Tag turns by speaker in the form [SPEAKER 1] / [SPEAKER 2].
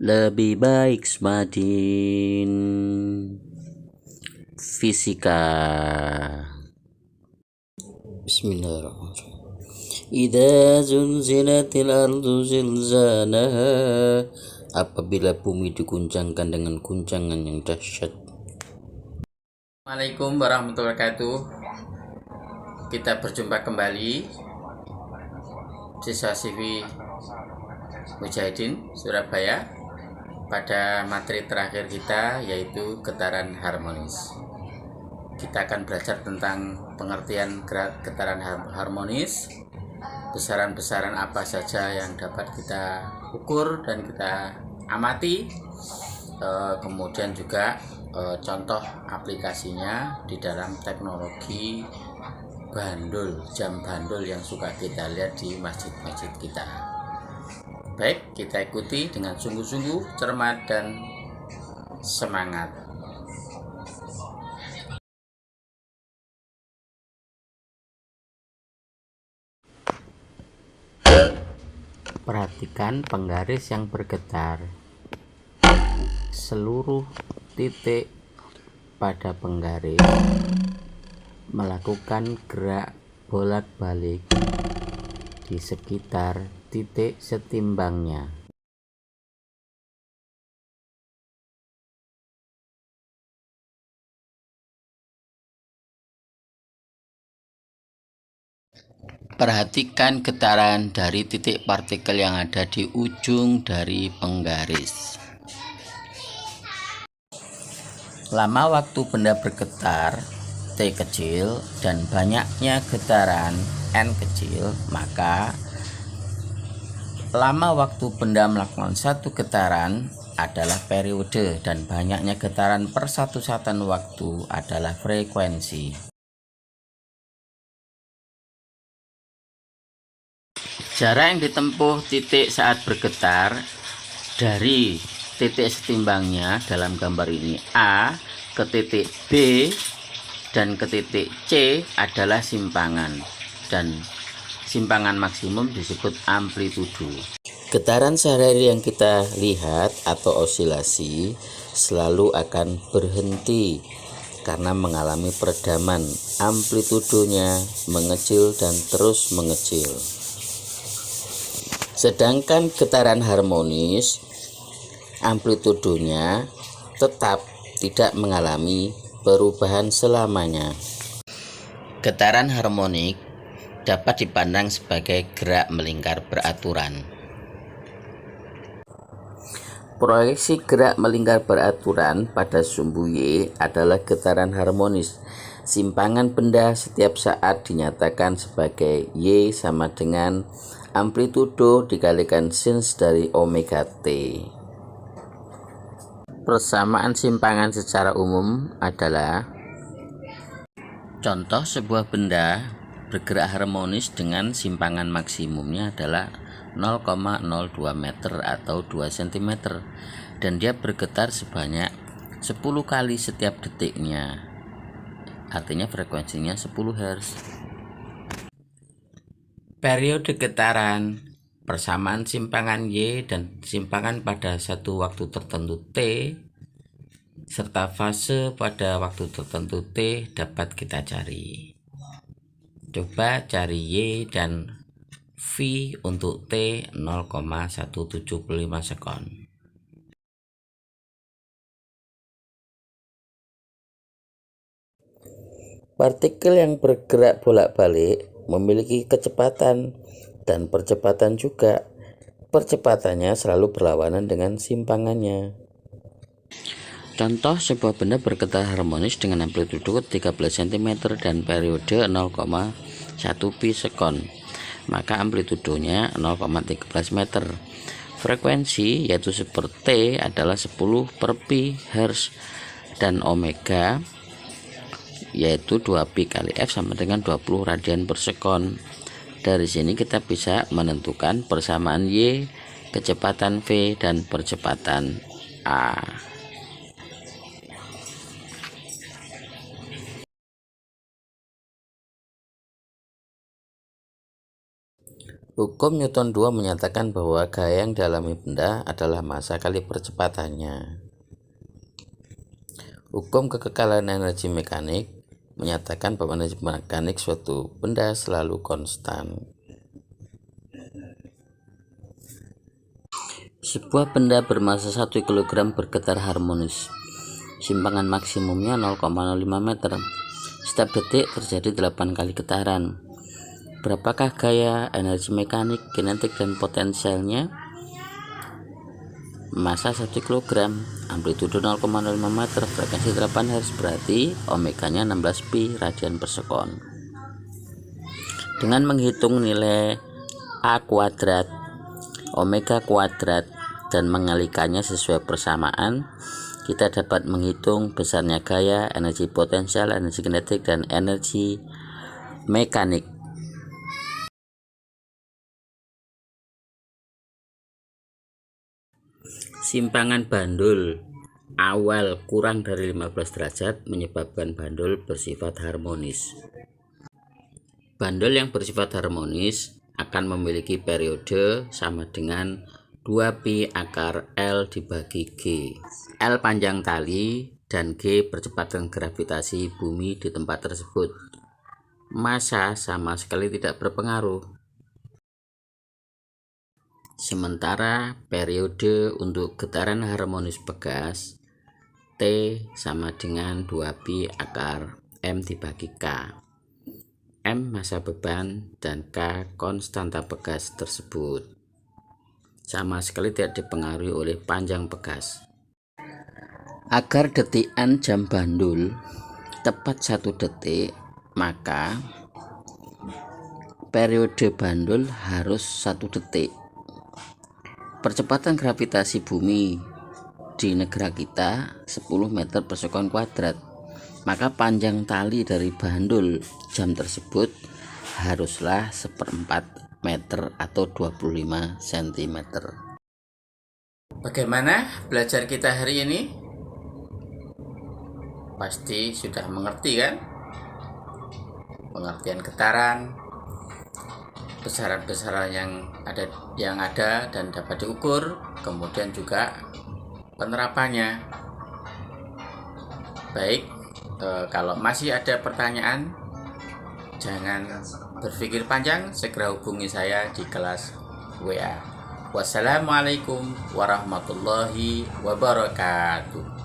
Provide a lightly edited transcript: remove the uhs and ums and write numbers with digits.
[SPEAKER 1] Lebih baik semakin fisika. Bismillahirrahmanirrahim. Idza zulzilatil ardu zilzalaha, apabila bumi diguncangkan dengan guncangan yang dahsyat.
[SPEAKER 2] Assalamualaikum warahmatullahi wabarakatuh. Kita berjumpa kembali siswa CV Mujahidin Surabaya pada materi terakhir kita, yaitu getaran harmonis. Kita akan belajar tentang pengertian getaran harmonis, besaran-besaran apa saja yang dapat kita ukur dan kita amati, kemudian juga contoh aplikasinya di dalam teknologi bandul, jam bandul yang suka kita lihat di masjid-masjid kita. Baik, kita ikuti dengan sungguh-sungguh, cermat, dan semangat.
[SPEAKER 1] Perhatikan penggaris yang bergetar. Seluruh titik pada penggaris melakukan gerak bolak-balik di sekitar titik setimbangnya. Perhatikan getaran dari titik partikel yang ada di ujung dari penggaris. Lama waktu benda bergetar T kecil dan banyaknya getaran N kecil, maka lama waktu benda melakukan satu getaran adalah periode dan banyaknya getaran per satu satuan waktu adalah frekuensi. Jarak yang ditempuh titik saat bergetar dari titik setimbangnya dalam gambar ini A ke titik B dan ke titik C adalah simpangan, dan simpangan maksimum disebut amplitudo. Getaran sehari-hari yang kita lihat atau osilasi selalu akan berhenti karena mengalami peredaman. Amplitudonya mengecil dan terus mengecil. Sedangkan getaran harmonis, amplitudonya tetap tidak mengalami perubahan selamanya. Getaran harmonik dapat dipandang sebagai gerak melingkar beraturan. Proyeksi gerak melingkar beraturan pada sumbu Y adalah getaran harmonis. Simpangan benda setiap saat dinyatakan sebagai Y sama dengan amplitudo dikalikan sins dari omega T. Persamaan simpangan secara umum adalah: contoh, sebuah benda bergerak harmonis dengan simpangan maksimumnya adalah 0,02 meter atau 2 cm dan dia bergetar sebanyak 10 kali setiap detiknya. Artinya frekuensinya 10 Hz. Periode getaran, persamaan simpangan Y dan simpangan pada satu waktu tertentu T serta fase pada waktu tertentu T dapat kita cari. Coba cari Y dan V untuk T 0,175 sekon. Partikel yang bergerak bolak-balik memiliki kecepatan dan percepatan juga. Percepatannya selalu berlawanan dengan simpangannya. Contoh, sebuah benda bergetar harmonis dengan amplitudo 13 cm dan periode 0,1 pi sekon. Maka amplitudonya 0,13 meter. Frekuensi yaitu seperti T adalah 10 per pi Hz dan omega yaitu 2 pi kali F sama dengan 20 radian per sekon. Dari sini kita bisa menentukan persamaan Y, kecepatan V, dan percepatan A. Hukum Newton 2 menyatakan bahwa gaya yang dialami benda adalah massa kali percepatannya. Hukum kekekalan energi mekanik menyatakan bahwa energi mekanik suatu benda selalu konstan. Sebuah benda bermassa 1 kg bergetar harmonis. Simpangan maksimumnya 0,05 meter. Setiap detik terjadi 8 kali getaran. Berapakah gaya, energi mekanik, kinetik, dan potensialnya? Massa 1 kg, amplitudo 0,05 meter, frekuensi 8 Hz, berarti omeganya 16 pi radian per sekon. Dengan menghitung nilai A kuadrat, omega kuadrat, dan mengalikannya sesuai persamaan, kita dapat menghitung besarnya gaya, energi potensial, energi kinetik, dan energi mekanik. Simpangan bandul awal kurang dari 15 derajat menyebabkan bandul bersifat harmonis. Bandul yang bersifat harmonis akan memiliki periode sama dengan 2pi akar L dibagi G. L panjang tali dan G percepatan gravitasi bumi di tempat tersebut. Massa sama sekali tidak berpengaruh. Sementara periode untuk getaran harmonis bekas T sama dengan 2pi akar M dibagi K. M massa beban dan K konstanta bekas tersebut. Sama sekali tidak dipengaruhi oleh panjang bekas. Agar detikan jam bandul tepat 1 detik, maka periode bandul harus 1 detik. Percepatan gravitasi bumi di negara kita 10 meter per sekon kuadrat, maka panjang tali dari bandul jam tersebut haruslah 1/4 meter atau 25 cm.
[SPEAKER 2] Bagaimana belajar kita hari ini? Pasti sudah mengerti kan? Pengertian getaran, besaran-besaran yang ada dan dapat diukur, kemudian juga penerapannya. Baik, kalau masih ada pertanyaan, jangan berpikir panjang, segera hubungi saya di kelas WA. Wassalamualaikum warahmatullahi wabarakatuh.